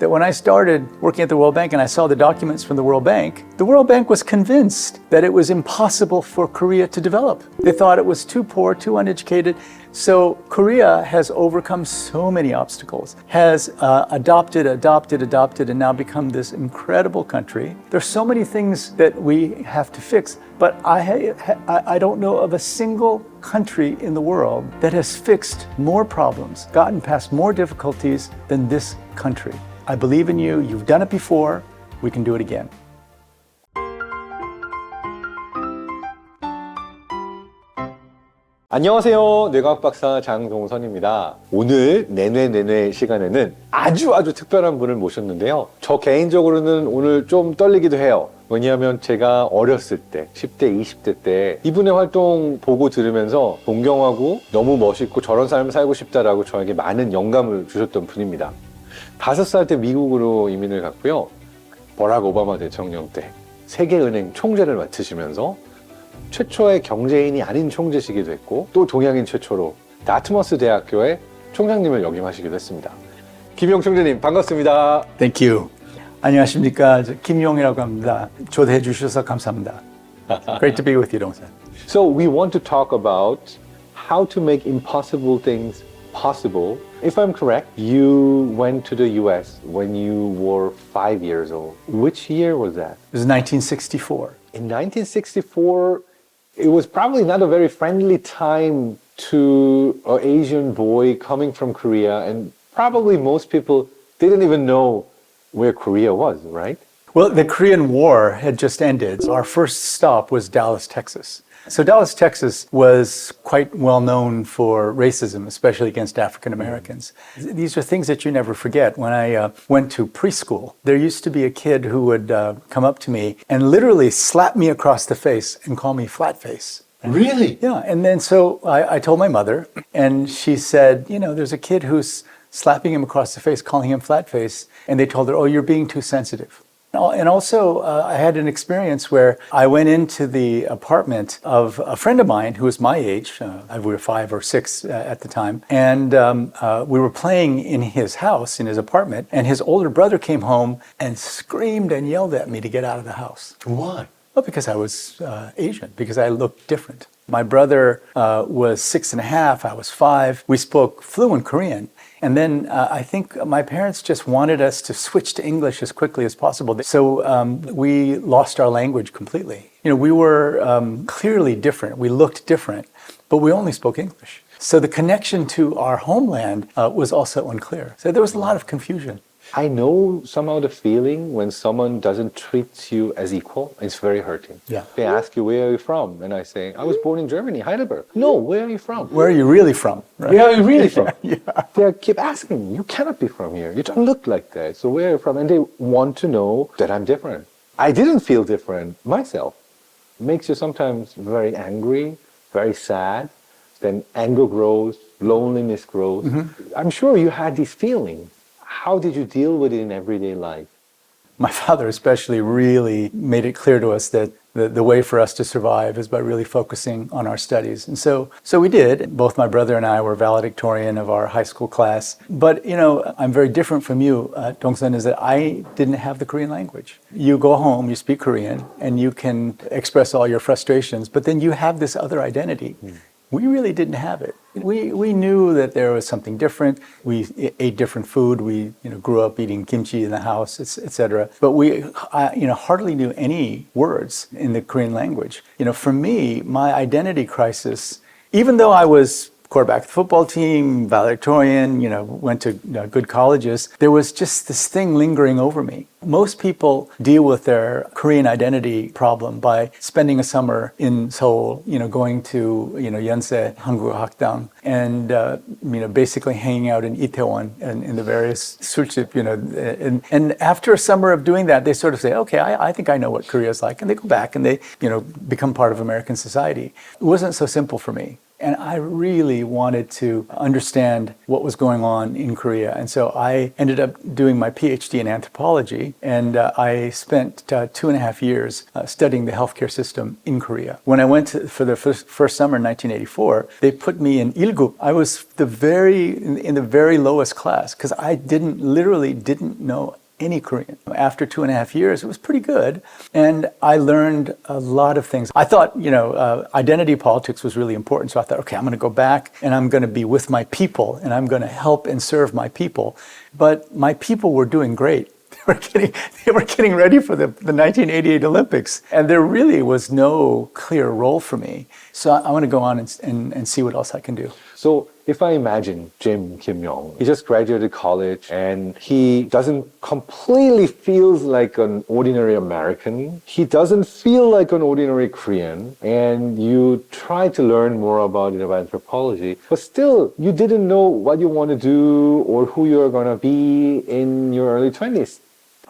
that when I started working at the World Bank and I saw the documents from the World Bank was convinced that it was impossible for Korea to develop. They thought it was too poor, too uneducated. So Korea has overcome so many obstacles, has adopted, and now become this incredible country. There's so many things that we have to fix, but I don't know of a single country in the world that has fixed more problems, gotten past more difficulties than this country. I believe in you. You've done it before. We can do it again. 안녕하세요. 뇌과학 박사 장동선입니다. 오늘 내뇌 시간에는 아주 특별한 분을 모셨는데요. 저 개인적으로는 오늘 좀 떨리기도 해요. 왜냐하면 제가 어렸을 때 10대, 20대 때 이분의 활동 보고 들으면서 존경하고 너무 멋있고 저런 삶을 살고 싶다라고 저에게 많은 영감을 주셨던 분입니다. 5살 때 미국으로 이민을 갔고요. 버락 오바마 대통령 때 세계은행 총재를 맡으시면서 최초의 경제인이 아닌 총재시기도 했고 또 동양인 최초로 다트머스 대학교의 총장님을 역임하시기도 했습니다. 김용 총재님 반갑습니다. Thank you. 안녕하십니까. 김용이라고 합니다. 초대해 주셔서 감사합니다. Great to be with you, 동생. So we want to talk about how to make impossible things possible. If I'm correct, you went to the US when you were 5 years old. Which year was that? It was 1964. In 1964, it was probably not a very friendly time to an Asian boy coming from Korea, and probably most people didn't even know where Korea was, right? Well, the Korean War had just ended. Our first stop was Dallas, Texas. So Dallas, Texas was quite well known for racism, especially against African Americans. These are things that you never forget. When I went to preschool, there used to be a kid who would come up to me and literally slap me across the face and call me flat face. Really? Yeah, and then so I told my mother, and she said, you know, there's a kid who's slapping him across the face, calling him flat face, and they told her, oh, you're being too sensitive. And also, I had an experience where I went into the apartment of a friend of mine who was my age. We were 5 or 6 at the time. And we were playing in his house, in his apartment. And his older brother came home and screamed and yelled at me to get out of the house. Why? Well, because I was Asian, because I looked different. My brother was 6 and a half, I was 5. We spoke fluent Korean. And then I think my parents just wanted us to switch to English as quickly as possible. So we lost our language completely. You know, we were clearly different. We looked different, but we only spoke English. So the connection to our homeland was also unclear. So there was a lot of confusion. I know somehow the feeling when someone doesn't treat you as equal. It's very hurting. Yeah. They ask you, where are you from? And I say, I was born in Germany, Heidelberg. No, where are you from? Where are you really from? Right? Where are you really from? Yeah. They keep asking, you cannot be from here. You don't look like that. So where are you from? And they want to know that I'm different. I didn't feel different myself. It makes you sometimes very angry, very sad. Then anger grows, loneliness grows. Mm-hmm. I'm sure you had these feelings. How did you deal with it in everyday life? My father especially really made it clear to us that the way for us to survive is by really focusing on our studies. And so we did. Both my brother and I were valedictorian of our high school class. But, you know, I'm very different from you, Dongsan, is that I didn't have the Korean language. You go home, you speak Korean, and you can express all your frustrations, but then you have this other identity. We really didn't have it. We knew that there was something different. We ate different food. We grew up eating kimchi in the house, etc. But we hardly knew any words in the Korean language. You know, for me, my identity crisis, even though I was quarterback of the football team, valedictorian, went to good colleges, there was just this thing lingering over me. Most people deal with their Korean identity problem by spending a summer in Seoul, going to, Yonsei, 한국으로 학당, and, basically hanging out in Itaewon and in the various 술집, and after a summer of doing that, they sort of say, okay, I think I know what Korea is like, and they go back and they, become part of American society. It wasn't so simple for me. And I really wanted to understand what was going on in Korea. And so I ended up doing my PhD in anthropology Germany, and I spent 2.5 years studying the healthcare system in Korea. When I went for the first summer in 1984, they put me in 일급. I was in the very lowest class because I literally didn't know any Korean. After 2.5 years, it was pretty good. And I learned a lot of things. I thought, identity politics was really important. So I thought, okay, I'm going to go back and I'm going to be with my people and I'm going to help and serve my people. But my people were doing great. They were getting ready for the 1988 Olympics. And there really was no clear role for me. So I want to go on and see what else I can do. So if I imagine Jim Kim Young, he just graduated college and he doesn't completely feel like an ordinary American. He doesn't feel like an ordinary Korean. And you try to learn more about anthropology, but still you didn't know what you want to do or who you're going to be in your early 20s.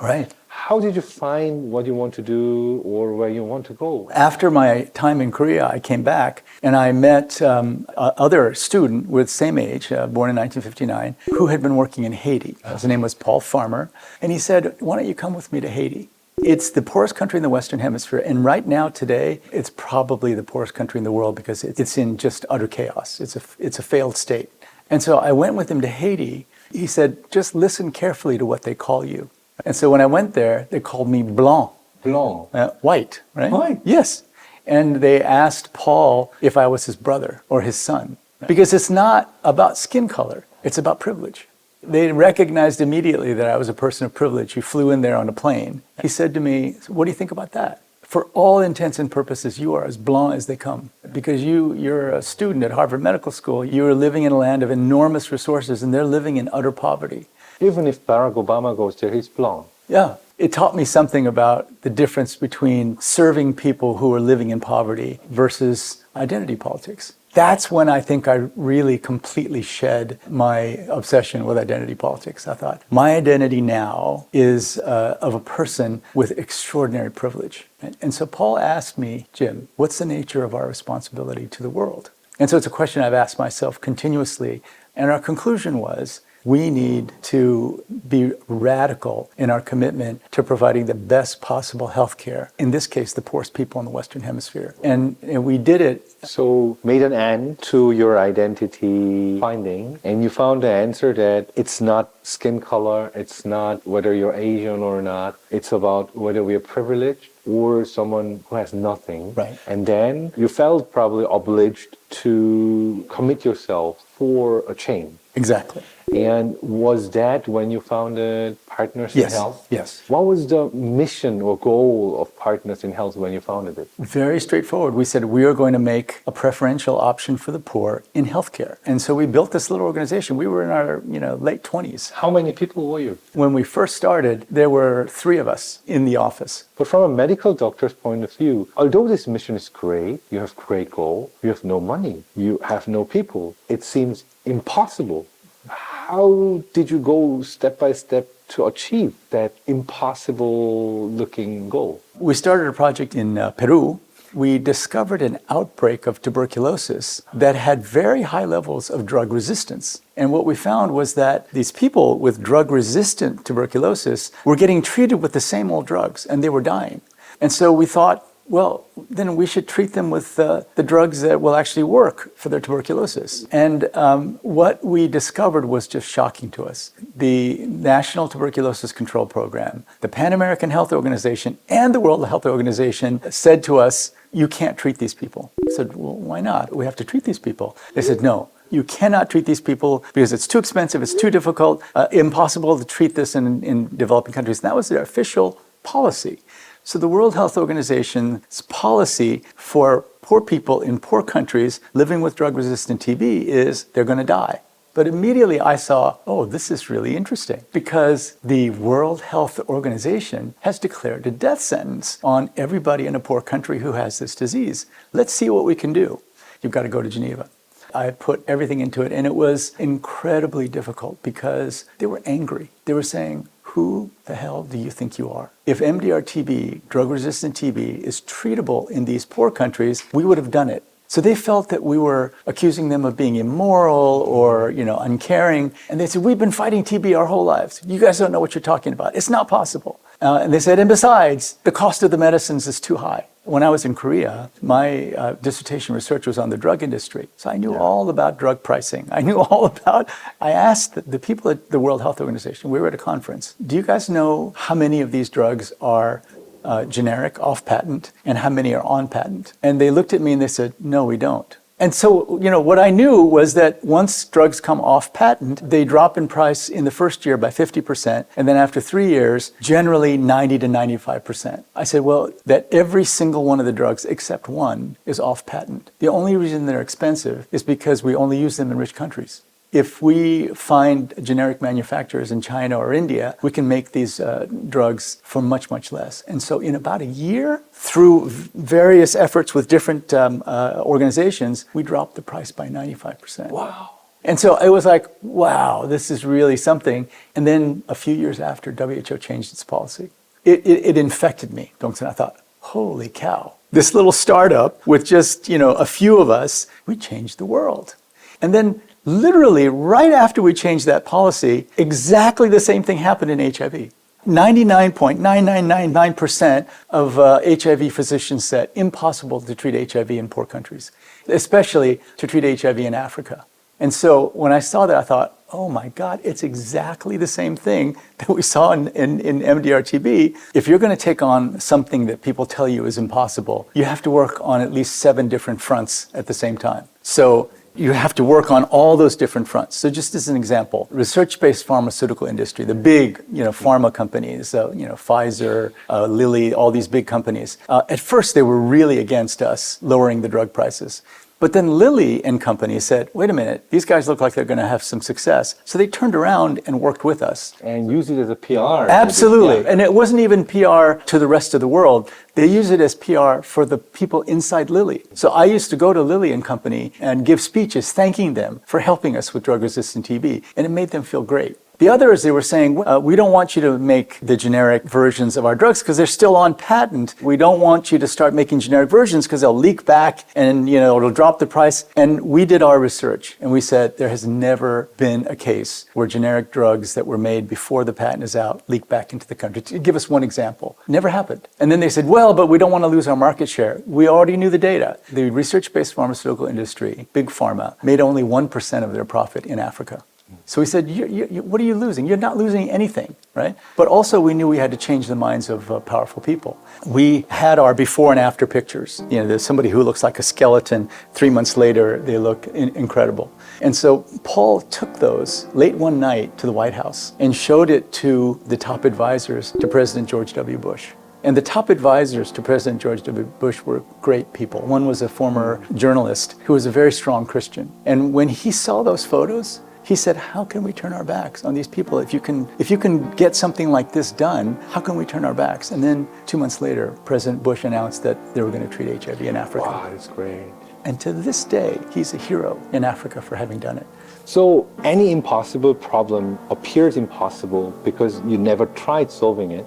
Right. How did you find what you want to do or where you want to go? After my time in Korea, I came back and I met another student with same age, born in 1959, who had been working in Haiti. His name was Paul Farmer. And he said, why don't you come with me to Haiti? It's the poorest country in the Western Hemisphere. And right now, today, it's probably the poorest country in the world because it's in just utter chaos. It's a failed state. And so I went with him to Haiti. He said, just listen carefully to what they call you. And so when I went there, they called me blanc. Blanc. White, right? White. Yes. And they asked Paul if I was his brother or his son. Because it's not about skin color, it's about privilege. They recognized immediately that I was a person of privilege who flew in there on a plane. He said to me, what do you think about that? For all intents and purposes, you are as blanc as they come. Because you're a student at Harvard Medical School, you're living in a land of enormous resources and they're living in utter poverty. Even if Barack Obama goes there, he's blonde. Yeah. It taught me something about the difference between serving people who are living in poverty versus identity politics. That's when I think I really completely shed my obsession with identity politics. I thought, my identity now is of a person with extraordinary privilege. And so Paul asked me, Jim, what's the nature of our responsibility to the world? And so it's a question I've asked myself continuously. And our conclusion was, we need to be radical in our commitment to providing the best possible health care, in this case, the poorest people in the Western Hemisphere. And we did it. So made an end to your identity finding, and you found the answer that it's not skin color, it's not whether you're Asian or not, it's about whether we're privileged or someone who has nothing. Right. And then you felt probably obliged to commit yourself for a change. Exactly. And was that when you founded Partners in Health? Yes. What was the mission or goal of Partners in Health when you founded it? Very straightforward. We said we are going to make a preferential option for the poor in healthcare. And so we built this little organization. We were in our late 20s. How many people were you? When we first started, there were 3 of us in the office. But from a medical doctor's point of view, although this mission is great, you have great goal, you have no money, you have no people, it seems impossible. How did you go step by step to achieve that impossible looking goal? We started a project in Peru. We discovered an outbreak of tuberculosis that had very high levels of drug resistance. And what we found was that these people with drug-resistant tuberculosis were getting treated with the same old drugs, and they were dying. And so we thought, well, then we should treat them with the drugs that will actually work for their tuberculosis. And what we discovered was just shocking to us. The National Tuberculosis Control Program, the Pan American Health Organization, and the World Health Organization said to us, you can't treat these people. I said, well, why not? We have to treat these people. They said, no. You cannot treat these people because it's too expensive, it's too difficult, impossible to treat this in developing countries. And that was their official policy. So the World Health Organization's policy for poor people in poor countries living with drug-resistant TB is they're going to die. But immediately I saw, oh, this is really interesting because the World Health Organization has declared a death sentence on everybody in a poor country who has this disease. Let's see what we can do. You've got to go to Geneva. I put everything into it, and it was incredibly difficult because they were angry. They were saying, who the hell do you think you are? If MDR-TB, drug-resistant TB, is treatable in these poor countries, we would have done it. So they felt that we were accusing them of being immoral or, uncaring. And they said, we've been fighting TB our whole lives. You guys don't know what you're talking about. It's not possible. And they said, and besides, the cost of the medicines is too high. When I was in Korea, my dissertation research was on the drug industry. So I knew all about drug pricing. I asked the people at the World Health Organization, we were at a conference, do you guys know how many of these drugs are generic, off patent, and how many are on patent? And they looked at me and they said, no, we don't. And so, what I knew was that once drugs come off patent, they drop in price in the first year by 50%, and then after 3 years, generally 90 to 95%. I said, well, that every single one of the drugs except one is off patent. The only reason they're expensive is because we only use them in rich countries. If we find generic manufacturers in China or India, we can make these drugs for much, much less. And so in about a year, through various efforts with different organizations, we dropped the price by 95%. Wow. And so it was like, wow, this is really something. And then a few years after, WHO changed its policy. It infected me. And I thought, holy cow, this little startup with just, a few of us, we changed the world. And then literally, right after we changed that policy, exactly the same thing happened in HIV. 99.9999% of HIV physicians said impossible to treat HIV in poor countries, especially to treat HIV in Africa. And so when I saw that, I thought, oh my God, it's exactly the same thing that we saw in MDR-TB. If you're going to take on something that people tell you is impossible, you have to work on at least 7 different fronts at the same time. So you have to work on all those different fronts. So just as an example, research-based pharmaceutical industry, the big, pharma companies, Pfizer, Lilly, all these big companies. At first, they were really against us lowering the drug prices. But then Lilly and company said, wait a minute, these guys look like they're going to have some success. So they turned around and worked with us. And used it as a PR. Absolutely. And it wasn't even PR to the rest of the world. They use it as PR for the people inside Lilly. So I used to go to Lilly and company and give speeches thanking them for helping us with drug-resistant TB. And it made them feel great. The other is they were saying, we don't want you to make the generic versions of our drugs because they're still on patent. We don't want you to start making generic versions because they'll leak back and, it'll drop the price. And we did our research and we said there has never been a case where generic drugs that were made before the patent is out leak back into the country. To give us one example. Never happened. And then they said, well, but we don't want to lose our market share. We already knew the data. The research-based pharmaceutical industry, big pharma, made only 1% of their profit in Africa. So we said, what are you losing? You're not losing anything, right? But also we knew we had to change the minds of powerful people. We had our before and after pictures. There's somebody who looks like a skeleton. 3 months later, they look incredible. And so Paul took those late one night to the White House and showed it to the top advisors to President George W. Bush. And the top advisors to President George W. Bush were great people. One was a former journalist who was a very strong Christian. And when he saw those photos, he said, how can we turn our backs on these people? If you can get something like this done, how can we turn our backs? And then 2 months later, President Bush announced that they were going to treat HIV in Africa. Wow, that's great. And to this day, he's a hero in Africa for having done it. So any impossible problem appears impossible because you never tried solving it.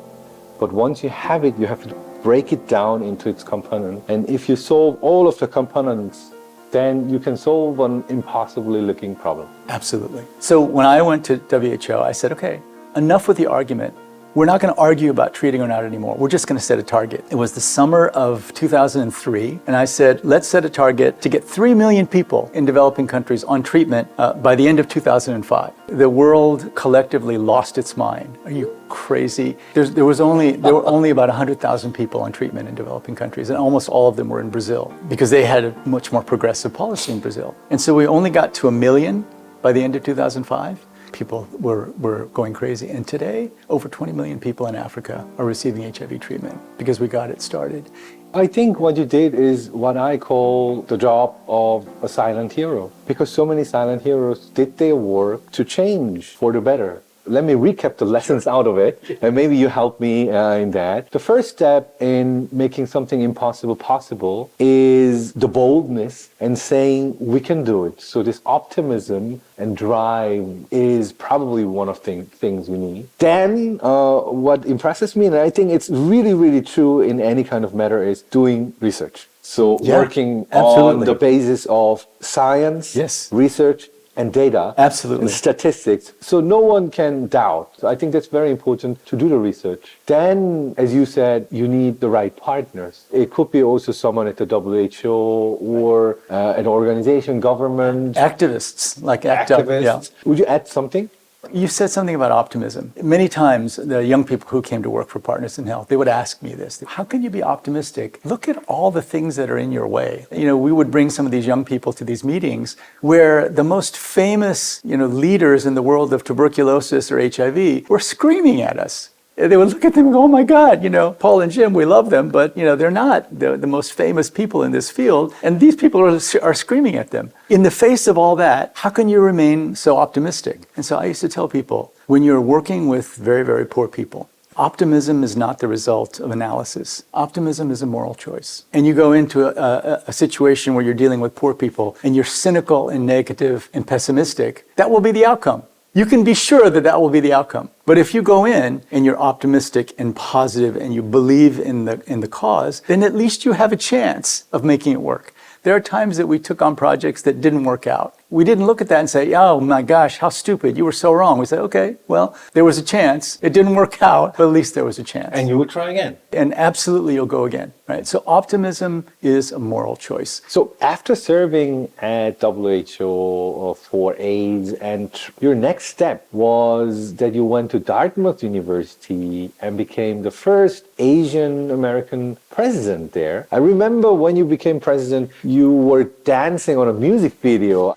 But once you have it, you have to break it down into its components. And if you solve all of the components, then you can solve an impossibly looking problem. Absolutely. So when I went to WHO, I said, okay, enough with the argument. We're not going to argue about treating or not anymore. We're just going to set a target. It was the summer of 2003, and I said, let's set a target to get 3 million people in developing countries on treatment by the end of 2005. The world collectively lost its mind. Are you crazy? There were only about 100,000 people on treatment in developing countries, and almost all of them were in Brazil because they had a much more progressive policy in Brazil. And so we only got to 1 million by the end of 2005. People were going crazy. And today, over 20 million people in Africa are receiving HIV treatment because we got it started. I think what you did is what I call the job of a silent hero, because so many silent heroes did their work to change for the better. Let me recap the lessons out of it, and maybe you help me in that. The first step in making something impossible possible is the boldness and saying we can do it. So this optimism and drive is probably one of the things we need. Then what impresses me, and I think it's really, really true in any kind of matter, is doing research. So working on the basis of science, research, and data Absolutely. and statistics, so no one can doubt. So I think that's very important to do the research. Then, as you said, you need the right partners. It could be also someone at the WHO or an organization, government. Activists, like ACT UP. Activists. Yeah. Would you add something? You said something about optimism. Many times, the young people who came to work for Partners in Health, they would ask me this: how can you be optimistic? Look at all the things that are in your way. We would bring some of these young people to these meetings where the most famous, leaders in the world of tuberculosis or HIV were screaming at us. They would look at them and go, oh my God, Paul and Jim, we love them, but they're not the most famous people in this field. And these people are screaming at them. In the face of all that, how can you remain so optimistic? And so I used to tell people, when you're working with very, very poor people, optimism is not the result of analysis. Optimism is a moral choice. And you go into a situation where you're dealing with poor people and you're cynical and negative and pessimistic, that will be the outcome. You can be sure that that will be the outcome. But if you go in and you're optimistic and positive and you believe in the cause, then at least you have a chance of making it work. There are times that we took on projects that didn't work out. We didn't look at that and say, oh my gosh, how stupid, you were so wrong. We said, okay, well, there was a chance. It didn't work out, but at least there was a chance. And you would try again. And absolutely you'll go again, right? So optimism is a moral choice. So after serving at WHO for AIDS, and your next step was that you went to Dartmouth University and became the first Asian American president there. I remember when you became president, you were dancing on a music video.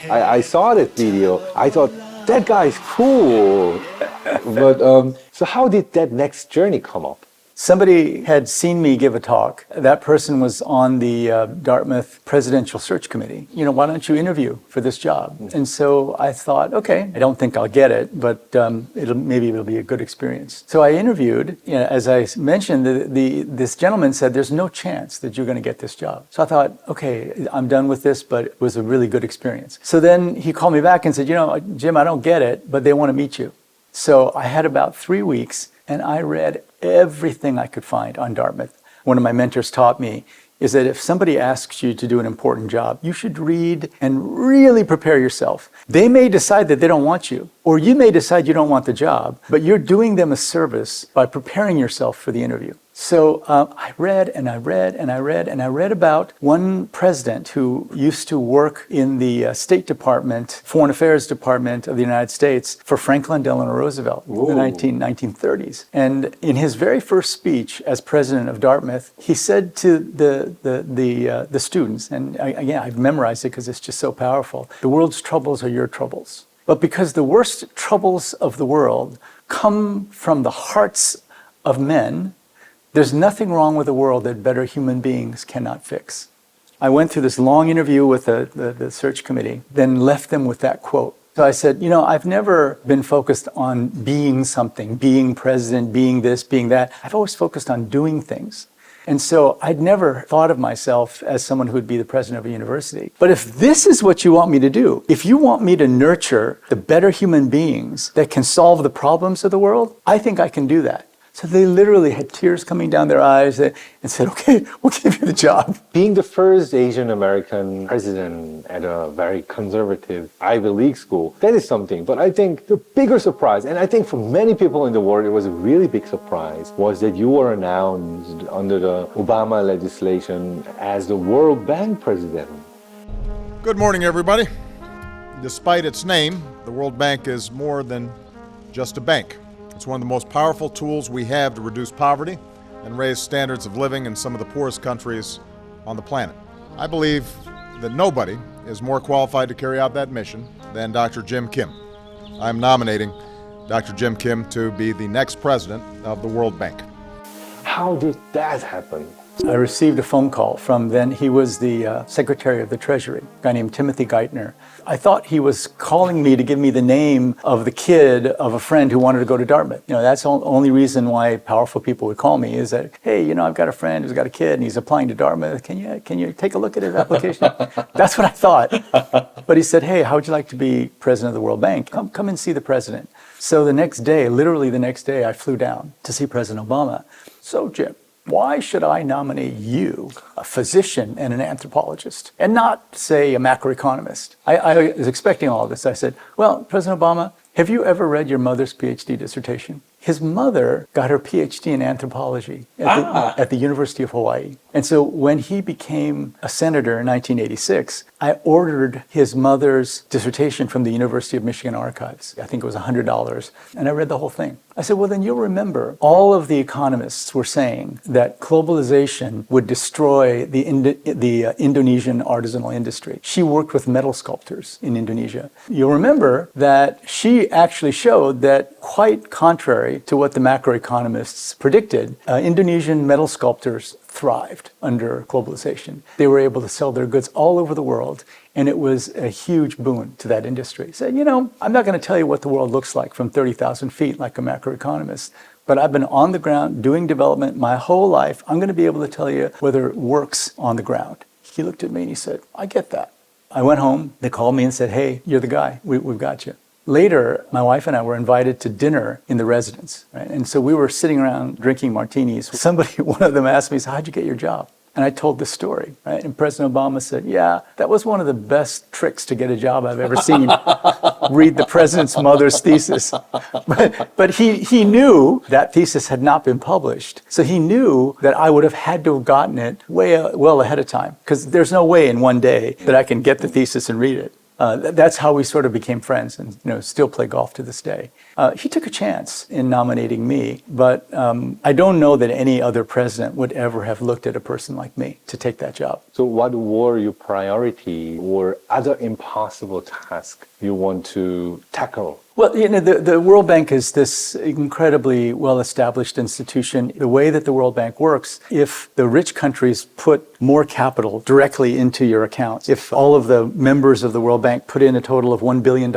I saw that video. I thought, that guy's cool. But so how did that next journey come up? Somebody had seen me give a talk. That person was on the Dartmouth Presidential Search Committee. Why don't you interview for this job? And so I thought, okay, I don't think I'll get it, but maybe it'll be a good experience. So I interviewed. As I mentioned, this gentleman said, there's no chance that you're going to get this job. So I thought, okay, I'm done with this, but it was a really good experience. So then he called me back and said, Jim, I don't get it, but they want to meet you. So I had about 3 weeks, and I read everything I could find on Dartmouth. One of my mentors taught me is that if somebody asks you to do an important job, you should read and really prepare yourself. They may decide that they don't want you, or you may decide you don't want the job, but you're doing them a service by preparing yourself for the interview. So I read and I read and I read and I read about one president who used to work in the State Department, Foreign Affairs Department of the United States for Franklin Delano Roosevelt in the 1930s. And in his very first speech as president of Dartmouth, he said to the students, and again, I've memorized it because it's just so powerful, the world's troubles are your troubles. But because the worst troubles of the world come from the hearts of men, there's nothing wrong with the world that better human beings cannot fix. I went through this long interview with the search committee, then left them with that quote. So I said, I've never been focused on being something, being president, being this, being that. I've always focused on doing things. And so I'd never thought of myself as someone who would be the president of a university. But if this is what you want me to do, if you want me to nurture the better human beings that can solve the problems of the world, I think I can do that. So they literally had tears coming down their eyes and said, okay, we'll give you the job. Being the first Asian American president at a very conservative Ivy League school, that is something. But I think the bigger surprise, and I think for many people in the world, it was a really big surprise, was that you were announced under the Obama legislation as the World Bank president. Good morning, everybody. Despite its name, the World Bank is more than just a bank. It's one of the most powerful tools we have to reduce poverty and raise standards of living in some of the poorest countries on the planet. I believe that nobody is more qualified to carry out that mission than Dr. Jim Kim. I'm nominating Dr. Jim Kim to be the next president of the World Bank. How did that happen? I received a phone call from then, he was the Secretary of the Treasury, a guy named Timothy Geithner. I thought he was calling me to give me the name of the kid of a friend who wanted to go to Dartmouth. That's the only reason why powerful people would call me is that, hey, I've got a friend who's got a kid and he's applying to Dartmouth. Can you take a look at his application? That's what I thought. But he said, hey, how would you like to be president of the World Bank? Come and see the president. So the next day, literally the next day, I flew down to see President Obama. So, Jim, Why should I nominate you, a physician and an anthropologist, and not, say, a macroeconomist? I was expecting all of this. I said, well, President Obama, have you ever read your mother's PhD dissertation? His mother got her PhD in anthropology at the University of Hawaii. And so when he became a senator in 1986, I ordered his mother's dissertation from the University of Michigan Archives. I think it was $100. And I read the whole thing. I said, well, then you'll remember all of the economists were saying that globalization would destroy the Indonesian artisanal industry. She worked with metal sculptors in Indonesia. You'll remember that she actually showed that, quite contrary to what the macroeconomists predicted, Indonesian metal sculptors thrived under globalization. They were able to sell their goods all over the world, and it was a huge boon to that industry. He said, I'm not going to tell you what the world looks like from 30,000 feet like a macroeconomist, but I've been on the ground doing development my whole life. I'm going to be able to tell you whether it works on the ground. He looked at me and he said, I get that. I went home. They called me and said, hey, you're the guy. We've got you. Later, my wife and I were invited to dinner in the residence, right? And so we were sitting around drinking martinis. One of them asked me, so how'd you get your job? And I told this story, right? And President Obama said, yeah, that was one of the best tricks to get a job I've ever seen. Read the president's mother's thesis. But he knew that thesis had not been published. So he knew that I would have had to have gotten it well ahead of time, because there's no way in one day that I can get the thesis and read it. That's how we sort of became friends and still play golf to this day. He took a chance in nominating me, but I don't know that any other president would ever have looked at a person like me to take that job. So what were your priority or other impossible tasks you want to tackle? Well, the World Bank is this incredibly well-established institution. The way that the World Bank works, if the rich countries put more capital directly into your accounts, if all of the members of the World Bank put in a total of $1 billion,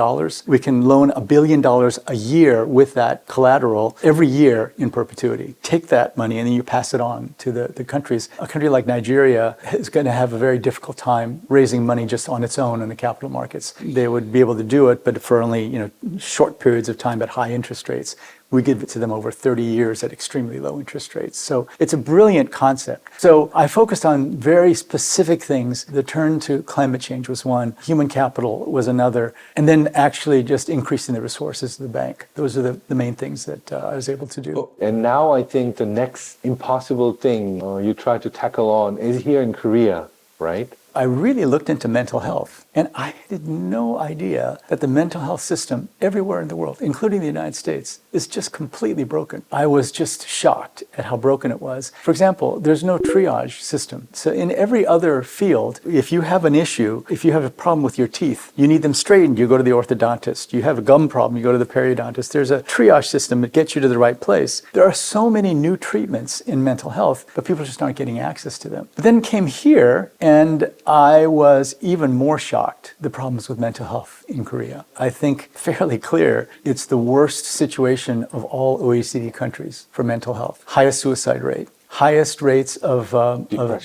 we can loan $1 billion a year with that collateral every year in perpetuity. Take that money and then you pass it on to the countries. A country like Nigeria is going to have a very difficult time raising money just on its own in the capital markets. They would be able to do it, but for only short periods of time at high interest rates. We give it to them over 30 years at extremely low interest rates. So it's a brilliant concept. So I focused on very specific things. The turn to climate change was one, human capital was another, and then actually just increasing the resources of the bank. Those are the main things that I was able to do. And now I think the next impossible thing you try to tackle on is here in Korea, right? I really looked into mental health, and I had no idea that the mental health system everywhere in the world, including the United States, is just completely broken. I was just shocked at how broken it was. For example, there's no triage system. So in every other field, if you have an issue, if you have a problem with your teeth, you need them straightened, you go to the orthodontist. You have a gum problem, you go to the periodontist. There's a triage system that gets you to the right place. There are so many new treatments in mental health, but people just aren't getting access to them. But then came here, and I was even more shocked, the problems with mental health in Korea. I think fairly clear it's the worst situation of all OECD countries for mental health. Highest suicide rate, highest rates of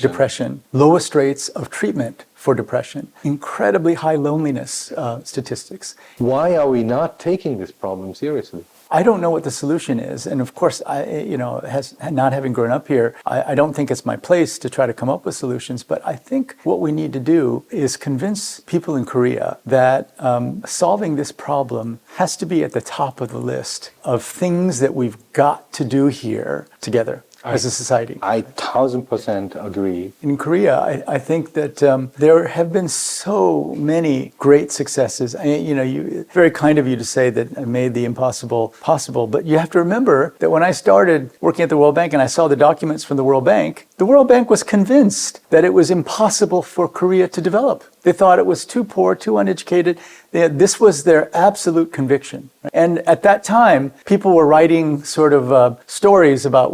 depression, lowest rates of treatment for depression, incredibly high loneliness statistics. Why are we not taking this problem seriously? I don't know what the solution is. And of course, not having grown up here, I don't think it's my place to try to come up with solutions. But I think what we need to do is convince people in Korea that solving this problem has to be at the top of the list of things that we've got to do here together as a society. I 1000% agree. In Korea, I think that there have been so many great successes. Very kind of you to say that I made the impossible possible, but you have to remember that when I started working at the World Bank and I saw the documents from the World Bank was convinced that it was impossible for Korea to develop. They thought it was too poor, too uneducated. This was their absolute conviction. And at that time, people were writing sort of stories about,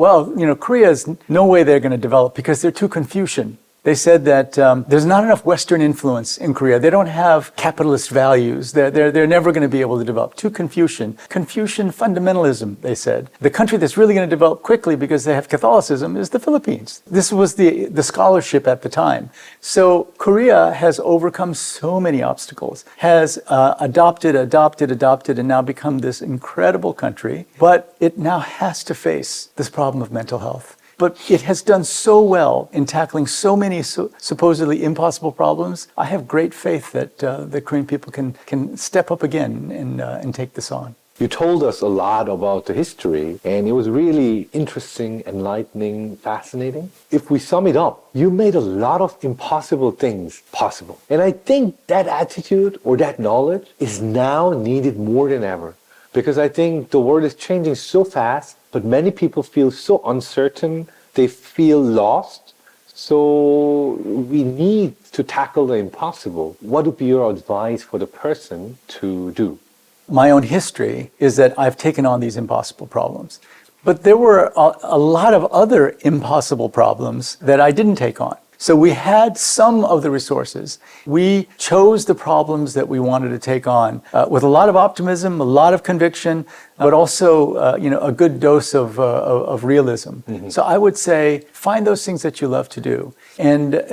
Korea's no way they're going to develop because they're too Confucian. They said that there's not enough Western influence in Korea. They don't have capitalist values. They're never going to be able to develop. Too Confucian. Confucian fundamentalism, they said. The country that's really going to develop quickly because they have Catholicism is the Philippines. This was the scholarship at the time. So Korea has overcome so many obstacles, has adopted, and now become this incredible country. But it now has to face this problem of mental health. but it has done so well in tackling so many supposedly impossible problems. I have great faith that the Korean people can step up again and take this on. You told us a lot about the history, and it was really interesting, enlightening, fascinating. If we sum it up, you made a lot of impossible things possible. And I think that attitude or that knowledge is now needed more than ever. Because I think the world is changing so fast, but many people feel so uncertain, they feel lost. So we need to tackle the impossible. What would be your advice for the person to do? My own history is that I've taken on these impossible problems. But there were a lot of other impossible problems that I didn't take on. So we had some of the resources. We chose the problems that we wanted to take on with a lot of optimism, a lot of conviction, but also a good dose of realism. Mm-hmm. So I would say find those things that you love to do and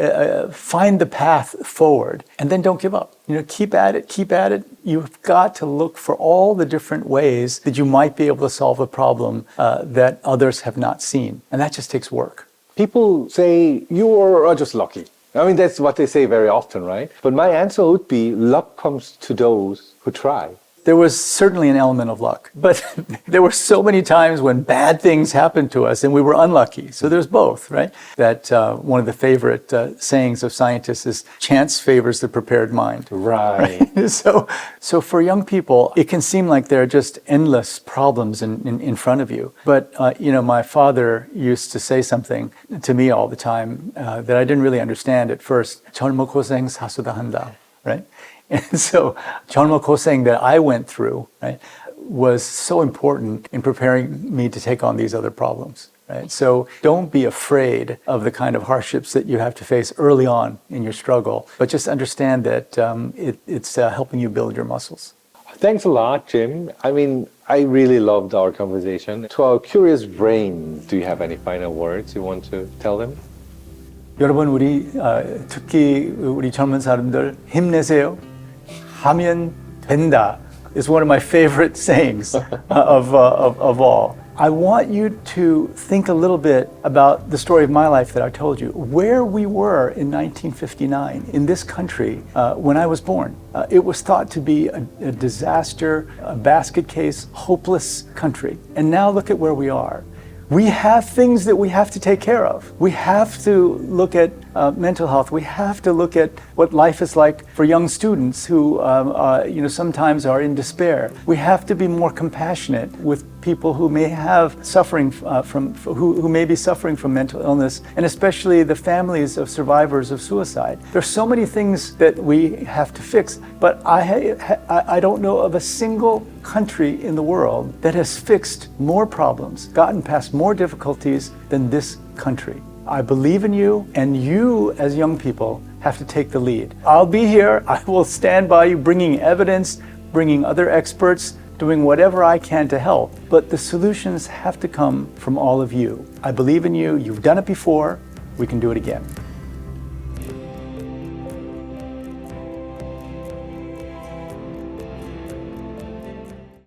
find the path forward, and then don't give up. Keep at it, keep at it. You've got to look for all the different ways that you might be able to solve a problem that others have not seen. And that just takes work. People say you are just lucky. I mean, that's what they say very often, right? But my answer would be luck comes to those who try. There was certainly an element of luck, but there were so many times when bad things happened to us and we were unlucky. So there's both, right? That one of the favorite sayings of scientists is chance favors the prepared mind. Right. So for young people, it can seem like there are just endless problems in front of you. But, my father used to say something to me all the time that I didn't really understand at first. 젊은 고생 사수다 한다, right? And so 젊은 고생 that I went through, right, was so important in preparing me to take on these other problems. Right? So don't be afraid of the kind of hardships that you have to face early on in your struggle, but just understand that it's helping you build your muscles. Thanks a lot, Jim. I mean, I really loved our conversation. To our curious brains, do you have any final words you want to tell them? 여러분, 특히 우리 젊은 사람들 힘내세요. 하면 된다 is one of my favorite sayings of all. I want you to think a little bit about the story of my life that I told you. Where we were in 1959 in this country when I was born. It was thought to be a disaster, a basket case, hopeless country. And now look at where we are. We have things that we have to take care of. We have to look at mental health. We have to look at what life is like for young students who, sometimes are in despair. We have to be more compassionate with people who may have suffering who may be suffering from mental illness, and especially the families of survivors of suicide. There's so many things that we have to fix, but I don't know of a single country in the world that has fixed more problems, gotten past more difficulties than this country. I believe in you, and you as young people have to take the lead. I'll be here. I will stand by you, bringing evidence, bringing other experts, doing whatever I can to help. But the solutions have to come from all of you. I believe in you. You've done it before. We can do it again.